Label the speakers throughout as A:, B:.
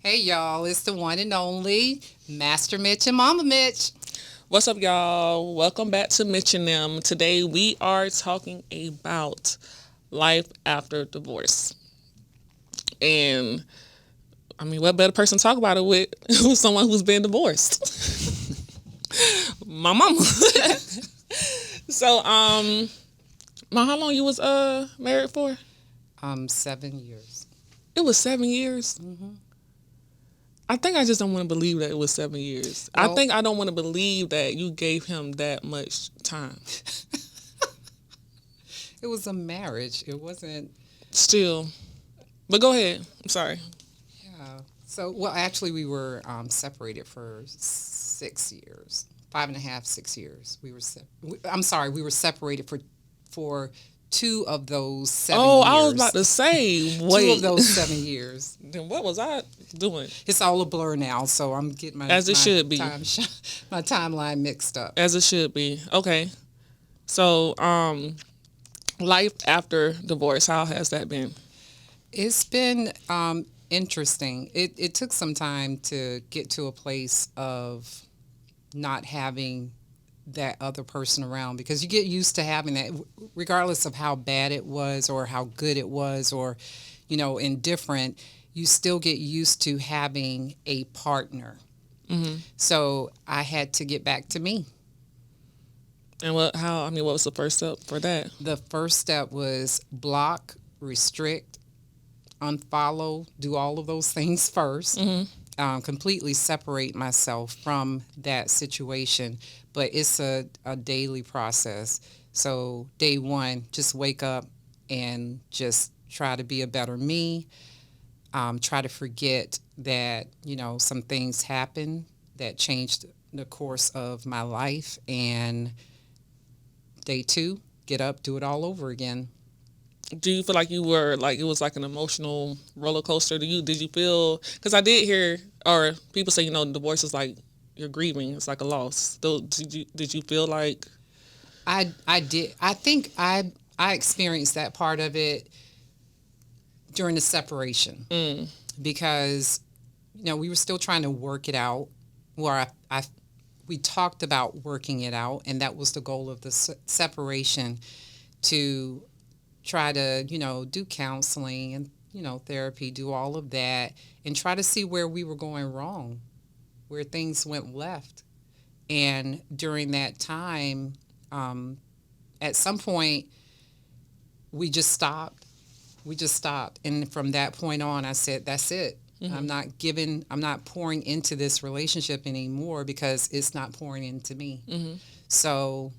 A: Hey y'all, it's the one and only Master Mitch and Mama Mitch.
B: What's up, y'all? Welcome back to Mitchh and Nem. Today we are talking about life after divorce. And I mean, what better person to talk about it with with someone who's been divorced? My mama. So, how long you was married for?
A: 7 years.
B: It was 7 years. I think I just don't want to believe that it was 7 years. I
A: Well,
B: think I don't want to believe that you gave him that much time.
A: it was a marriage. It wasn't.
B: Still. But go ahead. I'm sorry.
A: Yeah. So, well, actually, we were separated for 6 years, 5.5, 6 years. I'm sorry, we were separated for 2 of those 7
B: Oh, I was about
A: years.
B: to say,
A: Two of
B: wait.
A: those 7 years.
B: Then what was I doing?
A: It's all a blur now, so I'm getting
B: As it should be.
A: my timeline mixed up.
B: As it should be. Okay. So, life after divorce, how has that been?
A: It's been interesting. It took some time to get to a place of not having that other person around because you get used to having that regardless of how bad it was or how good it was or, indifferent, you still get used to having a partner. So I had to get back to me.
B: And what was the first step for that?
A: The first step was block, restrict, unfollow, do all of those things first. Completely separate myself from that situation. But it's a daily process. So day one, just wake up and just try to be a better me. Try to forget that, some things happened that changed the course of my life. And day two, get up, do it all over again.
B: Do you feel like you were like it was like an emotional roller coaster? Did you feel? Because I did hear or people say divorce is like you're grieving. It's like a loss. So did you feel like?
A: I did. I think I experienced that part of it during the separation because we were still trying to work it out. Where we talked about working it out, and that was the goal of the separation, to try to do counseling and therapy, do all of that, and try to see where we were going wrong, where things went left. And during that time, at some point, we just stopped. We just stopped. And from that point on, I said, that's it. I'm not pouring into this relationship anymore because it's not pouring into me. So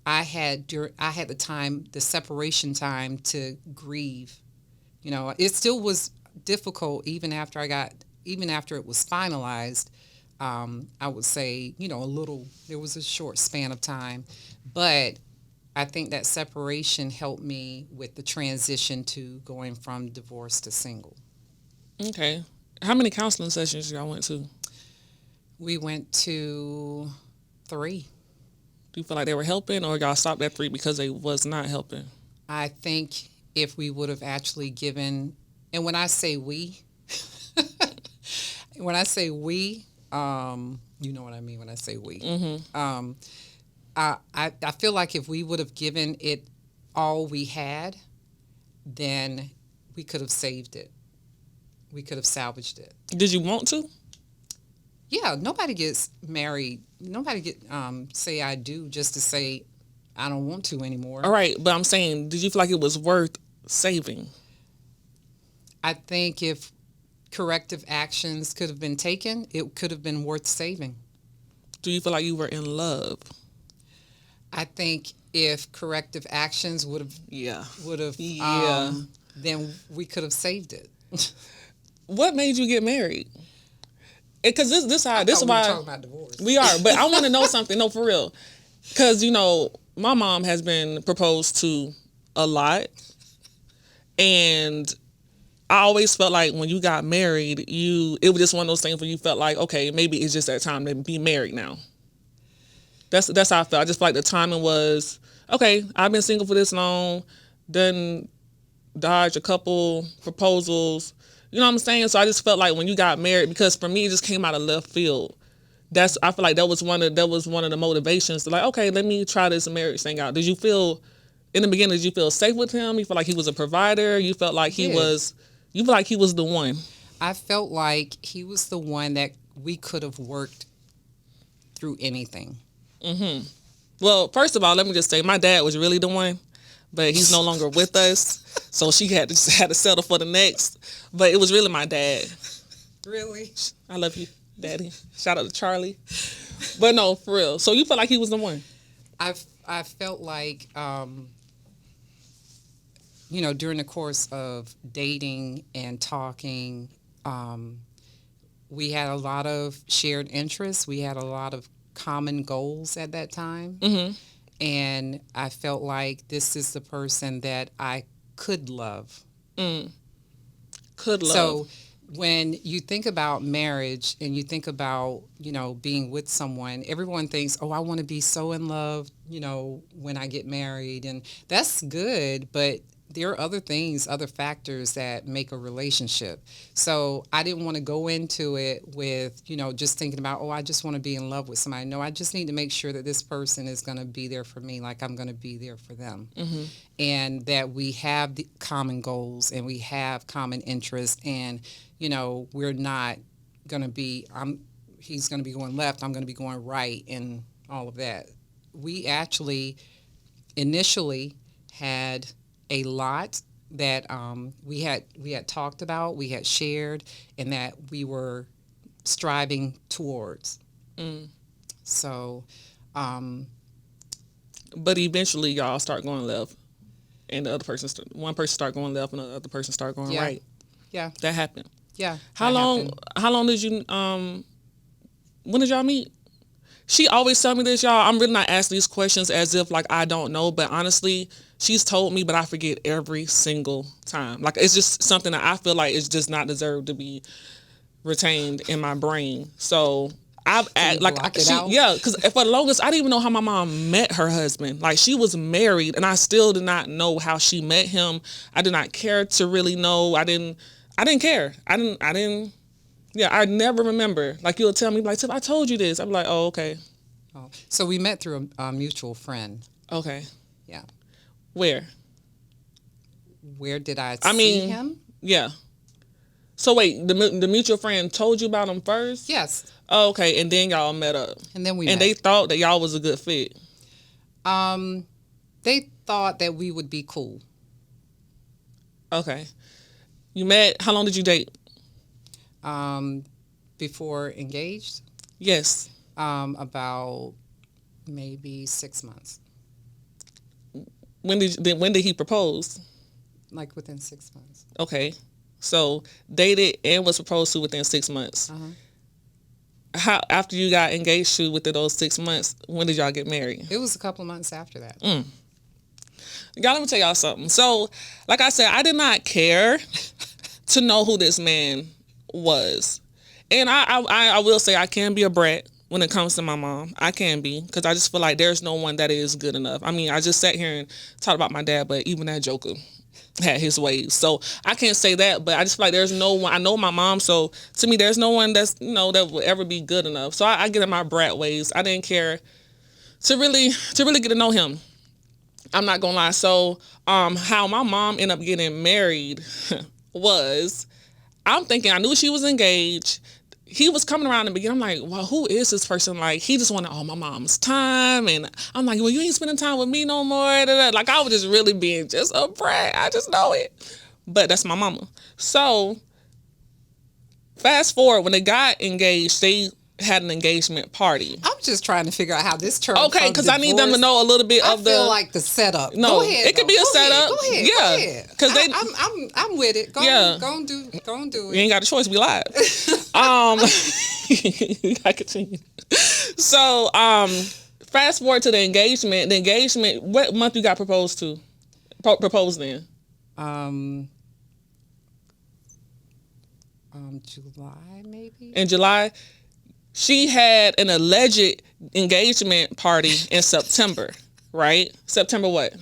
A: I had the separation time to grieve. It still was difficult even after it was finalized. I would say, there was a short span of time, but I think that separation helped me with the transition to going from divorce to single.
B: Okay. How many counseling sessions y'all went to?
A: We went to 3.
B: Do you feel like they were helping, or y'all stopped at 3 because they was not helping?
A: I think if we would have actually given, and when I say we, when I say we, you know what I mean when I say we. I feel like if we would have given it all we had, then we could have saved it. We could have salvaged it.
B: Did you want to?
A: Yeah, nobody gets married. Nobody get say I do just to say I don't want to anymore.
B: All right, but I'm saying, did you feel like it was worth saving?
A: I think if corrective actions could have been taken, it could have been worth saving.
B: Do you feel like you were in love?
A: I think if corrective actions would have
B: Yeah.
A: then we could have saved it.
B: What made you get married? Because this is
A: We were
B: why
A: talking about divorce.
B: we are. But I want to know something. No, for real. Because my mom has been proposed to a lot, and I always felt like when you got married, it was just one of those things where you felt like, okay, maybe it's just that time to be married now. That's how I felt. I just felt like the timing was okay. I've been single for this long, done dodged a couple proposals. You know what I'm saying? So I just felt like when you got married, because for me it just came out of left field. I feel like that was one of the motivations to like, okay, let me try this marriage thing out. Did you feel in the beginning? Did you feel safe with him? You felt like he was a provider? You felt like you felt like he was the one?
A: I felt like he was the one that we could have worked through anything.
B: Mm-hmm. Well, first of all, let me just say my dad was really the one, but he's no longer with us, so she had to settle for the next. But it was really my dad.
A: Really?
B: I love you, Daddy. Shout out to Charlie. But no, for real. So you felt like he was the one?
A: I felt like, you know, during the course of dating and talking, we had a lot of shared interests. We had a lot of common goals at that time.
B: Mm-hmm.
A: And I felt like this is the person that I could love.
B: Could love.
A: So when you think about marriage and you think about, you know, being with someone, everyone thinks, oh, I want to be so in love, you know, when I get married. And that's good, but there are other things, other factors that make a relationship. So I didn't want to go into it with, you know, just thinking about, oh, I just want to be in love with somebody. No, I just need to make sure that this person is going to be there for me like I'm going to be there for them. Mm-hmm. And that we have the common goals and we have common interests, and, you know, we're not going to be, he's going to be going left, I'm going to be going right, and all of that. We actually initially had a lot that we had talked about, we had shared, and that we were striving towards. So,
B: but eventually y'all start going left, and the other person, one person start going left, and the other person start going right.
A: Yeah,
B: that happened.
A: Yeah.
B: How long did you? When did y'all meet? She always tell me this, y'all. I'm really not asking these questions as if like I don't know, but honestly, she's told me, but I forget every single time. Like it's just something that I feel like it does not deserve to be retained in my brain. So I've because for the longest I didn't even know how my mom met her husband. Like she was married, and I still did not know how she met him. I did not care to really know. I didn't care. I didn't. Yeah, I never remember. Like you'll tell me, like, Tiff, I told you this. I'm like, oh, okay.
A: Oh, so we met through a mutual friend.
B: Okay.
A: Yeah.
B: Where
A: did I see him?
B: Yeah. So wait, the mutual friend told you about him first?
A: Yes.
B: Oh, okay, and then y'all met up.
A: And then
B: and they thought that y'all was a good fit.
A: They thought that we would be cool.
B: Okay. You met, how long did you date?
A: Before engaged?
B: Yes.
A: About maybe 6 months.
B: When did he propose?
A: Like within 6 months.
B: Okay. So dated and was proposed to within 6 months.
A: Uh-huh.
B: How after you got engaged to within those 6 months, when did y'all get married?
A: It was a couple of months after that.
B: Y'all, let me tell y'all something. So, like I said, I did not care to know who this man was. And I will say I can be a brat when it comes to my mom. I can be, because I just feel like there's no one that is good enough. I mean, I just sat here and talked about my dad, but even that joker had his ways. So I can't say that, but I just feel like there's no one. I know my mom, so to me, there's no one that's, you know, that will ever be good enough. So I get in my brat ways. I didn't care to really get to know him. I'm not gonna lie. So how my mom ended up getting married was, I'm thinking, I knew she was engaged. He was coming around in the beginning. I'm like, well, who is this person? Like, he just wanted all my mom's time. And I'm like, well, you ain't spending time with me no more. Like, I was just really being just a brat. I just know it. But that's my mama. So, fast forward, when they got engaged, they had an engagement party.
A: I'm just trying to figure out how this turned.
B: Okay, because I need them to know a little bit of the.
A: I feel like the setup.
B: No,
A: go ahead,
B: it could be a setup.
A: Go ahead.
B: Yeah, because
A: I'm with it. Go and do it.
B: You ain't got a choice. We live. I continue. So, fast forward to the engagement. The engagement. What month you got proposed to? Proposed in?
A: July maybe.
B: In July. She had an alleged engagement party in September, right? September what?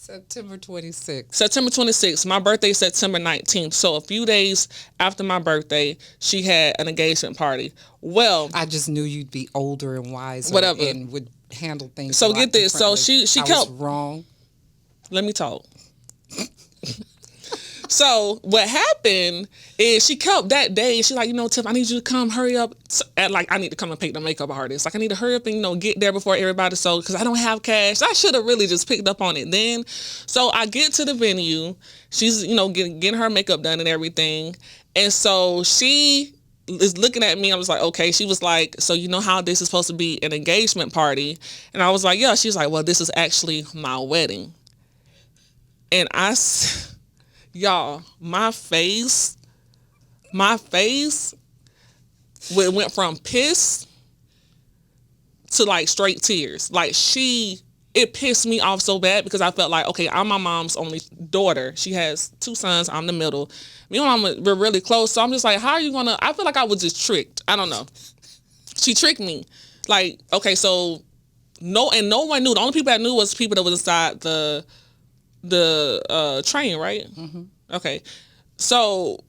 A: September 26th.
B: September 26th. My birthday is September 19th. So a few days after my birthday, she had an engagement party. Well,
A: I just knew you'd be older and wiser,
B: whatever,
A: and would handle things.
B: So get this. So she
A: was wrong.
B: Let me talk. So what happened is she kept that day. She's like, you know, Tiff, I need you to come, hurry up. I need to come and pick the makeup artist. Like, I need to hurry up and, you know, get there before everybody. So, because I don't have cash. I should have really just picked up on it then. So I get to the venue. She's, you know, getting her makeup done and everything. And so she is looking at me. I was like, okay. She was like, so you know how this is supposed to be an engagement party? And I was like, yeah. She's like, well, this is actually my wedding. And y'all, my face went from piss to like straight tears. Like it pissed me off so bad because I felt like, okay, I'm my mom's only daughter. She has 2 sons. I'm the middle. Me and my mom were really close. So I'm just like, how are you gonna, I feel like I was just tricked. I don't know. She tricked me. Like, okay, so no one knew. The only people that knew was people that was inside the train, right? Mm-hmm. Okay, so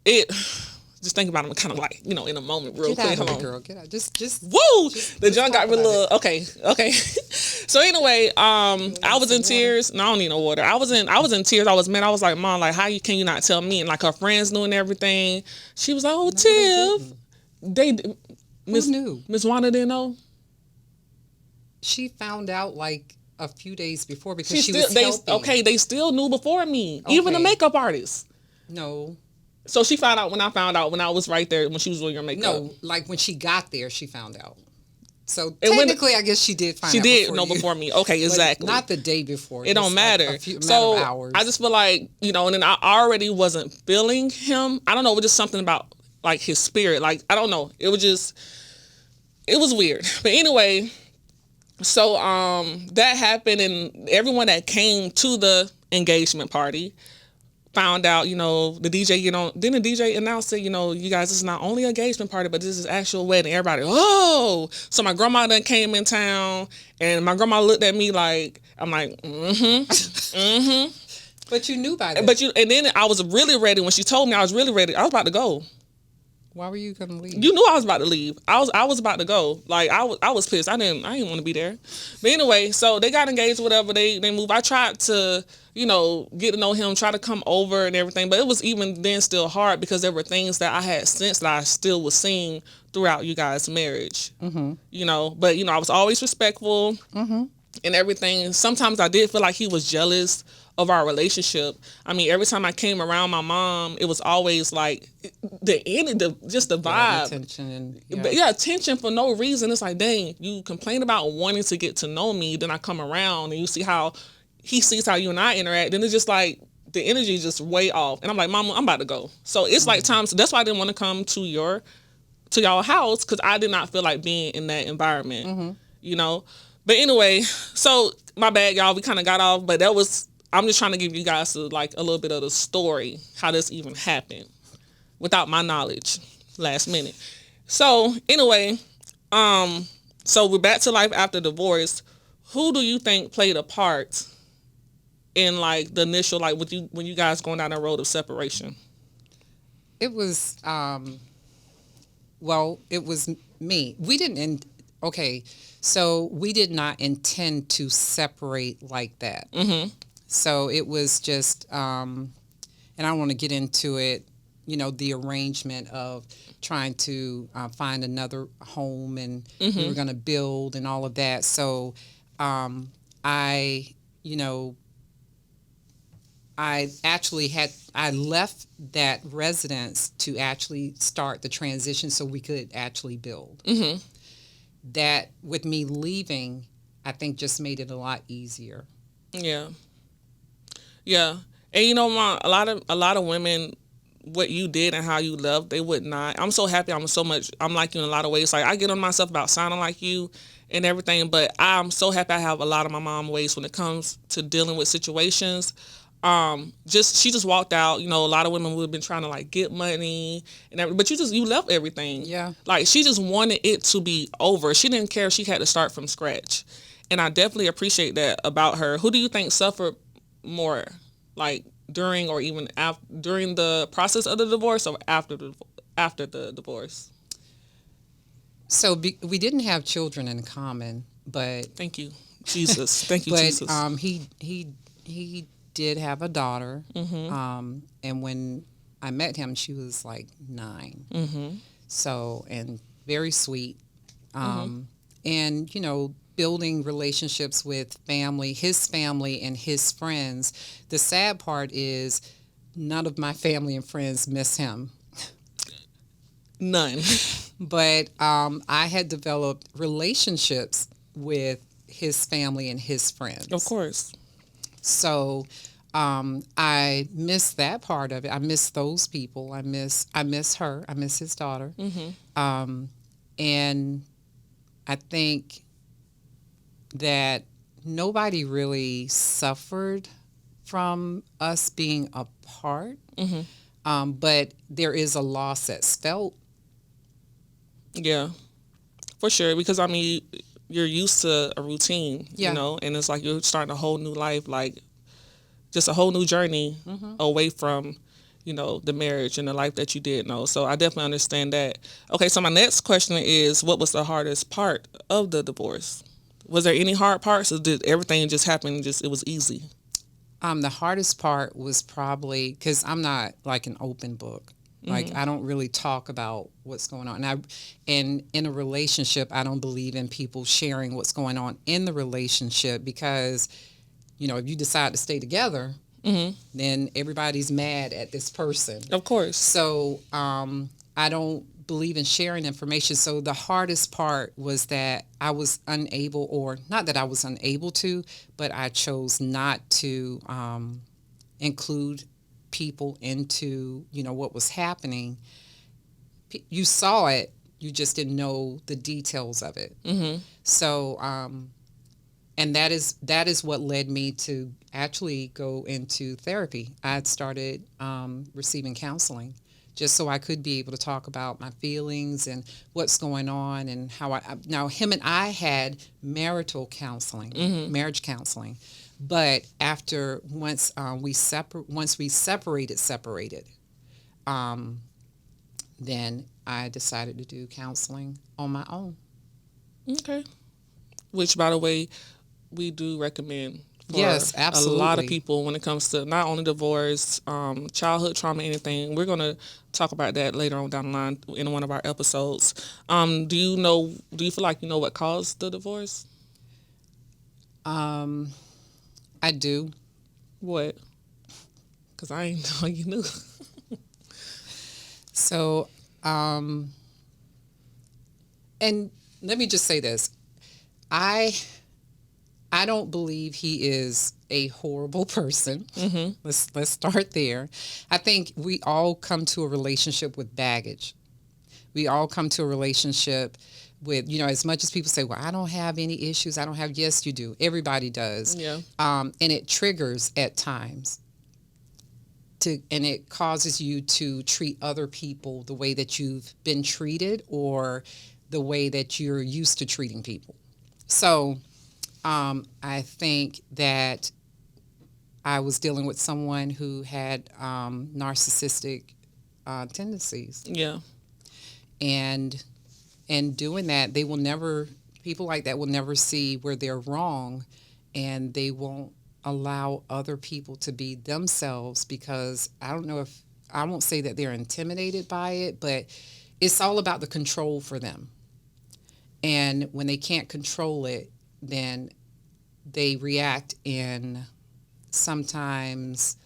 B: just think about it, kind of like, you know, in a moment, real quick.
A: Hold on, girl, get out. Just
B: woo. The junk got really little. Okay. So anyway, I was in tears. No, I don't need no water. I was in tears. I was mad. I was like, Mom, like, can you not tell me? And like her friends knew and everything. She was like, oh, no, Tiff, Who
A: knew?
B: Miss Wanda didn't know.
A: She found out like a few days before because she was helping.
B: Okay, they still knew before me. Okay. Even the makeup artist.
A: No.
B: So she found out when I was right there when she was doing your makeup.
A: No, like when she got there, she found out. So technically, I guess she did find out. She did know
B: before me. Okay, exactly.
A: Not the day before.
B: It don't matter.
A: Like a matter of hours.
B: I just feel like, you know, and then I already wasn't feeling him. I don't know. It was just something about like his spirit. Like, I don't know. It was weird. But anyway, so that happened, and everyone that came to the engagement party found out, you know, the DJ, you know, then the DJ announced it, you know, you guys, this is not only an engagement party, but this is actual wedding. Everybody, oh, so my grandma done came in town, and my grandma looked at me like, I'm like,
A: But you knew by that.
B: And then I was really ready. When she told me, I was really ready. I was about to go.
A: Why were you gonna leave?
B: You knew I was about to leave. I was about to go. Like, I was pissed. I didn't want to be there. But anyway, so they got engaged, whatever. They moved. I tried to, you know, get to know him, try to come over and everything. But it was even then still hard because there were things that I had sensed that I still was seeing throughout you guys' marriage. Mm-hmm. You know, but, you know, I was always respectful and everything. Sometimes I did feel like he was jealous of our relationship. I mean, every time I came around my mom, it was always like the vibe.
A: The tension
B: tension for no reason. It's like, dang, you complain about wanting to get to know me, then I come around and you see how he sees how you and I interact, then it's just like the energy is just way off. And I'm like, Mama, I'm about to go. So it's like times. That's why I didn't want to come to y'all house, because I did not feel like being in that environment. You know. But anyway, so my bad, y'all. We kind of got off, but I'm just trying to give you guys a little bit of the story, how this even happened, without my knowledge, last minute. So anyway, so we're back to life after divorce. Who do you think played a part in like the initial, like when you guys going down the road of separation?
A: It was, it was me. We didn't. Okay, so we did not intend to separate like that. Mm-hmm. So it was just, and I want to get into it, you know, the arrangement of trying to find another home, and we were going to build and all of that. So I left that residence to actually start the transition so we could actually build. Mm-hmm. That with me leaving, I think just made it a lot easier.
B: Yeah. Yeah. And you know, Mom, a lot of women, what you did and how you left, they would not. I'm so happy. I'm like you in a lot of ways. Like, I get on myself about sounding like you and everything, but I'm so happy I have a lot of my mom ways when it comes to dealing with situations. She just walked out. You know, a lot of women would have been trying to like get money and everything, but you left everything.
A: Yeah. Like,
B: she just wanted it to be over. She didn't care if she had to start from scratch. And I definitely appreciate that about her. Who do you think suffered more, like during or even during the process of the divorce, or after the divorce?
A: So we didn't have children in common, but
B: Thank you, Jesus. Thank you,
A: but
B: Jesus.
A: he did have a daughter.
B: Mm-hmm.
A: And when I met him, she was like 9.
B: Mm-hmm.
A: So, and very sweet.
B: Mm-hmm.
A: And, building relationships with his family and his friends. The sad part is none of my family and friends miss him.
B: None.
A: But I had developed relationships with his family and his friends.
B: Of course.
A: So I miss that part of it. I miss those people. I miss her. I miss his daughter.
B: Mm-hmm.
A: And I think that nobody really suffered from us being apart.
B: Mm-hmm.
A: But there is a loss that's felt.
B: Yeah, for sure. Because I mean, you're used to a routine,
A: Yeah.
B: and it's like you're starting a whole new life, like just a whole new journey away from, the marriage and the life that you did know. So I definitely understand that. Okay, so my next question is, what was the hardest part of the divorce? Was there any hard parts, or did everything just happen? It was easy?
A: The hardest part was probably because I'm not like an open book. Like I don't really talk about what's going on. And in a relationship, I don't believe in people sharing what's going on in the relationship because, if you decide to stay together, then everybody's mad at this person.
B: Of course.
A: So I don't believe in sharing information. So the hardest part was that I was unable, or not that I was unable to, but I chose not to include people into what was happening. You saw it, you just didn't know the details of it. So and that is what led me to actually go into therapy. I had started receiving counseling just so I could be able to talk about my feelings and what's going on, and how now him and I had marital counseling, marriage counseling. But once we separated, then I decided to do counseling on my own.
B: Okay. Which, by the way, we do recommend for
A: Yes, absolutely.
B: a lot of people when it comes to not only divorce, childhood trauma, anything. We're going to talk about that later on down the line in one of our episodes. Do you feel like you know what caused the divorce?
A: I do.
B: What? Because I ain't know you knew.
A: So, and let me just say this. I don't believe he is a horrible person. Let's start there. I think we all come to a relationship with baggage. We all come to a relationship with, as much as people say, well, I don't have any issues. I don't have, yes, you do. Everybody does.
B: Yeah.
A: And it triggers at times. And it causes you to treat other people the way that you've been treated, or the way that you're used to treating people. So I think that I was dealing with someone who had narcissistic tendencies.
B: Yeah.
A: And doing that, people like that will never see where they're wrong, and they won't allow other people to be themselves, because I won't say that they're intimidated by it, but it's all about the control for them. And when they can't control it, then they react in sometimes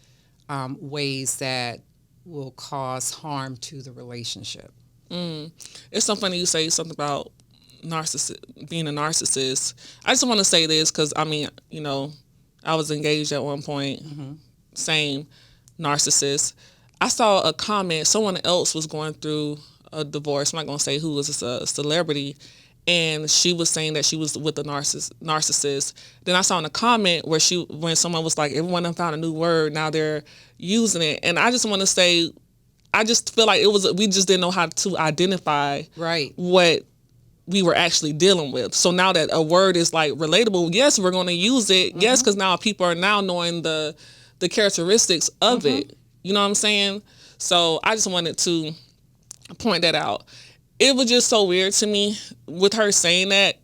A: ways that will cause harm to the relationship.
B: It's so funny you say something about being a narcissist. I just want to say this because, I mean, I was engaged at one point, same narcissist. I saw a comment, someone else was going through a divorce. I'm not going to say who, was a celebrity, and she was saying that she was with a narcissist. Then I saw in a comment when someone was like, everyone done found a new word, now they're using it. And I just want to say, I just feel like we just didn't know how to identify
A: Right.
B: what we were actually dealing with. So now that a word is like relatable, yes, we're going to use it. Yes, because now people are now knowing the characteristics of it. You know what I'm saying? So I just wanted to point that out. It was just so weird to me with her saying that.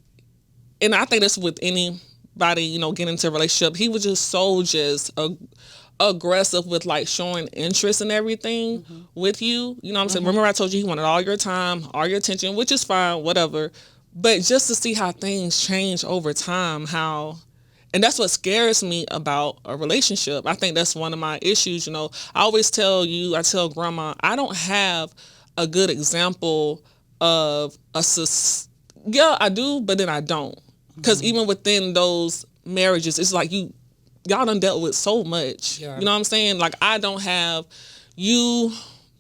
B: And I think that's with anybody, you know, getting into a relationship. He was just so aggressive with like showing interest in everything with you. You know what I'm saying? Remember I told you he wanted all your time, all your attention, which is fine, whatever. But just to see how things change over time, and that's what scares me about a relationship. I think that's one of my issues. You know, I tell grandma, I don't have a good example of yeah, I do, but then I don't. Because even within those marriages, it's like y'all done dealt with so much. Yeah. You know what I'm saying? Like I don't have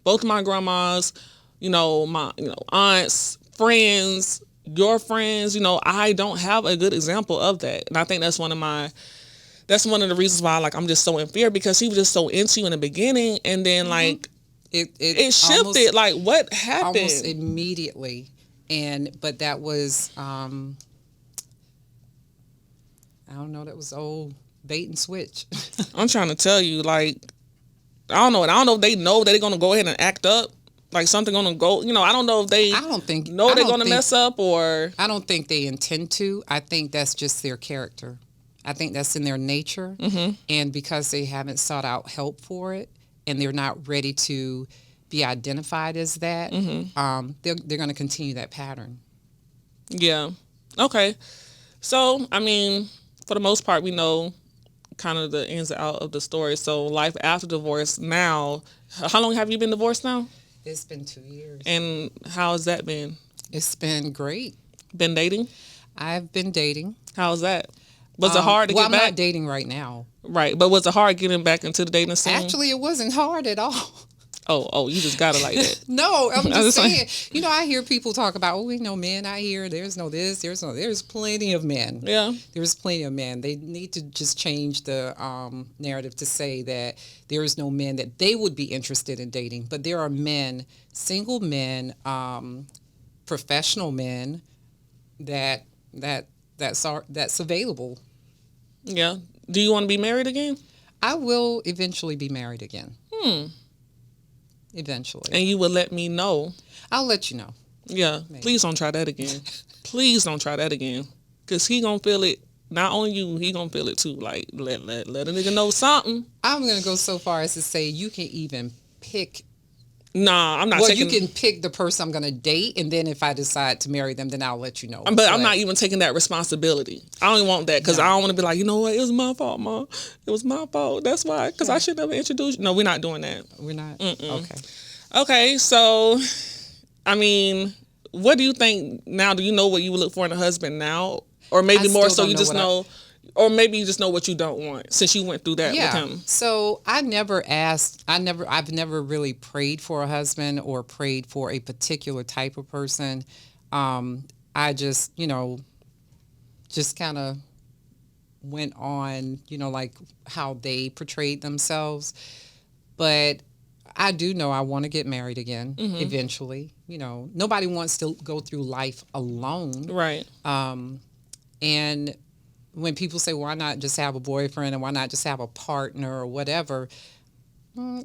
B: both of my grandmas, my aunts, friends, your friends, I don't have a good example of that. And I think that's one of the reasons why like I'm just so in fear, because he was just so into you in the beginning, and then like it shifted. Almost, like what happened?
A: Almost immediately. But that was I don't know, that was old bait and switch.
B: I'm trying to tell you, like, I don't know if they know that they're gonna go ahead and act up, like something gonna go. I don't know if they.
A: I don't think
B: they're gonna mess up, or
A: I don't think they intend to. I think that's just their character. I think that's in their nature, and because they haven't sought out help for it, and they're not ready to be identified as that, they're going to continue that pattern.
B: Yeah. Okay. So, I mean, for the most part, we know kind of the ins and outs of the story. So, life after divorce now, how long have you been divorced now?
A: It's been 2 years.
B: And how has that been?
A: It's been great.
B: Been dating?
A: I've been dating.
B: How's that? Was it hard to get back?
A: I'm not dating right now.
B: Right. But was it hard getting back into the dating scene?
A: Actually, it wasn't hard at all.
B: Oh, you just got it like that.
A: No, I'm just saying, I hear people talk about, we know men out here, there's plenty of men. Yeah. There's plenty of men. They need to just change the narrative to say that there is no men that they would be interested in dating. But there are men, single men, professional men that's available.
B: Yeah. Do you want to be married again?
A: I will eventually be married again. Eventually.
B: And you will let me know.
A: I'll let you know.
B: Yeah. Maybe. Please don't try that again. Please don't try that again. Because he going to feel it. Not only you, he going to feel it too. Like, let a nigga know something.
A: I'm going to go so far as to say you can even pick.
B: Nah, I'm not taking...
A: Well, you can pick the person I'm going to date, and then if I decide to marry them, then I'll let you know.
B: But I'm not even taking that responsibility. I don't even want that, because I don't want to be like, you know what, it was my fault, Mom. It was my fault. That's why, because I should never introduce you. No, we're not doing that.
A: We're not?
B: Okay, so, I mean, what do you think now? Do you know what you would look for in a husband now? Or maybe more so you just know... Or maybe you just know what you don't want, since you went through that with him.
A: So I've never really prayed for a husband or prayed for a particular type of person. I just kind of went on, like how they portrayed themselves. But I do know I want to get married again eventually. Nobody wants to go through life alone. Right. And when people say, why not just have a boyfriend and why not just have a partner or whatever,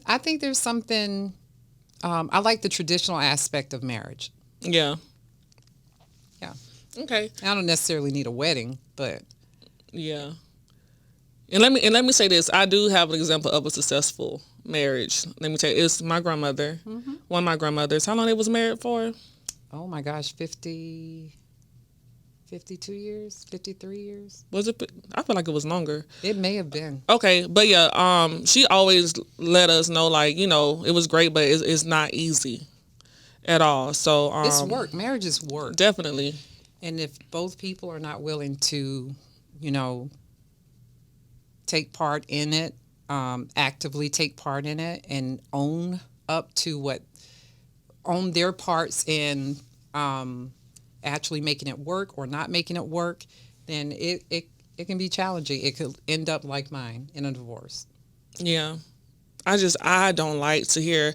A: I think there's something, I like the traditional aspect of marriage. Yeah. Yeah. Okay. I don't necessarily need a wedding, but.
B: Yeah. And let me say this. I do have an example of a successful marriage. Let me tell you, it's my grandmother. One of my grandmothers. How long they was married for?
A: Oh my gosh, 52 years, 53 years.
B: Was it? I feel like it was longer.
A: It may have been.
B: Okay, but yeah, she always let us know, like, it was great, but it's not easy at all. So
A: it's work. Marriage is work.
B: Definitely.
A: And if both people are not willing to, take part in it, actively take part in it, and own their parts in actually making it work or not making it work, then it can be challenging. It could end up like mine in a divorce.
B: Yeah. I don't like to hear.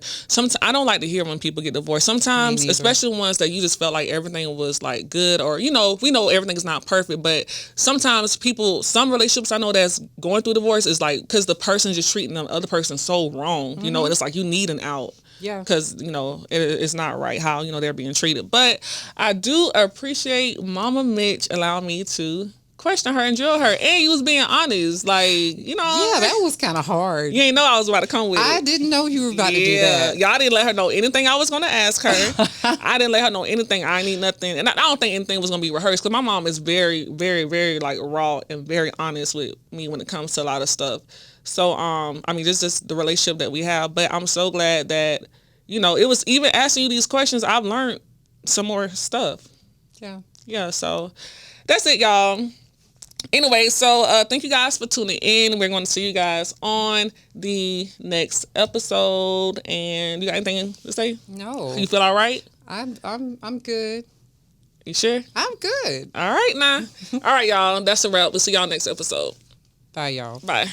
B: I don't like to hear when people get divorced. Sometimes, especially ones that you just felt like everything was like good, or we know everything is not perfect, but sometimes some relationships I know that's going through divorce is like because the person just treating the other person so wrong, and it's like you need an out.
A: Yeah.
B: Because, it's not right how, they're being treated. But I do appreciate Mama Mitch allowing me to question her and drill her. And you was being honest. Like,
A: Yeah, that was kind of hard.
B: You ain't know I was about to come with it.
A: I didn't know you were about to do that.
B: Y'all didn't let her know anything I was going to ask her. I didn't let her know anything. I need nothing. And I don't think anything was going to be rehearsed. Because my mom is very, very, very, like, raw and very honest with me when it comes to a lot of stuff. So, this is the relationship that we have. But I'm so glad that, it was even asking you these questions, I've learned some more stuff.
A: Yeah.
B: Yeah, so that's it, y'all. Anyway, so thank you guys for tuning in. We're going to see you guys on the next episode. And you got anything to say?
A: No.
B: You feel all right?
A: I'm good.
B: You sure?
A: I'm good.
B: All right, now. All right, y'all. That's a wrap. We'll see y'all next episode.
A: Bye, y'all.
B: Bye.